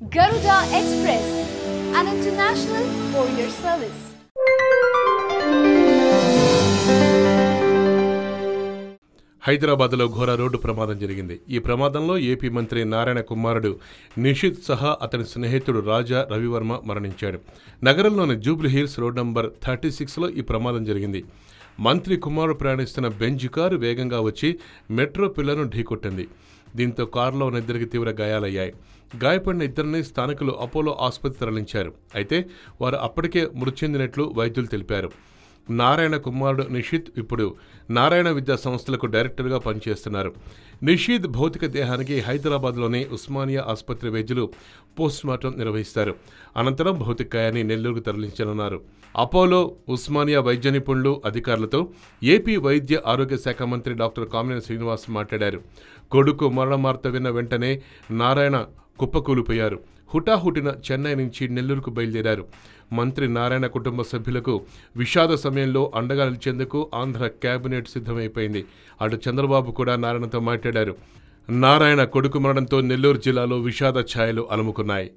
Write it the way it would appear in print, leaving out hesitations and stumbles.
Garuda Express, an international courier service. హైదరాబాద్లో ఘోర road ప్రమాదం జరిగింది. ఈ ప్రమాదంలో ఏపీ మంత్రి నారాయణ కుమారుడు నిషిత్ సహా అతని స్నేహితుడు రాజా రవివర్మ మరణించాడు. నగరంలోని జూబ్లీహిల్స్ రోడ్ నంబర్ 36లో ఈ ప్రమాదం జరిగింది. మంత్రి కుమారుడు ప్రయాణిస్తున్న బెంజ్ కారు వేగంగా వచ్చి మెట్రో పిల్లను ఢీకొట్టింది. దీంతో కారులో ఉన్న ఇద్దరికి తీవ్ర గాయాలయ్యాయి. గాయపడిన ఇద్దరిని స్థానికులు అపోలో ఆసుపత్రికి తరలించారు. అయితే వారు అప్పటికే మృతి చెందినట్లు వైద్యులు తెలిపారు. నారాయణ కుమారుడు నిషిత్ ఇప్పుడు నారాయణ విద్యా సంస్థలకు డైరెక్టర్గా పనిచేస్తున్నారు. నిషిత్ భౌతిక దేహానికి హైదరాబాద్లోని ఉస్మానియా ఆసుపత్రి వైద్యులు పోస్టుమార్టం నిర్వహిస్తారు. అనంతరం భౌతికాయాన్ని నెల్లూరుకు తరలించనున్నారు. అపోలో, ఉస్మానియా వైద్య నిపుణులు, అధికారులతో ఏపీ వైద్య ఆరోగ్య శాఖ మంత్రి డాక్టర్ కామినేని శ్రీనివాస్ మాట్లాడారు. కొడుకు మరణవార్త విన్న వెంటనే నారాయణ కుప్పకూలిపోయారు. హుటాహుటిన చెన్నై నుంచి నెల్లూరుకు బయలుదేరారు. మంత్రి నారాయణ కుటుంబ సభ్యులకు విషాద సమయంలో అండగా నిలిచేందుకు ఆంధ్ర కేబినెట్ సిద్ధమైపోయింది. అటు చంద్రబాబు కూడా నారాయణతో మాట్లాడారు. నారాయణ కొడుకు మరణంతో నెల్లూరు జిల్లాలో విషాద ఛాయలు అలుముకున్నాయి.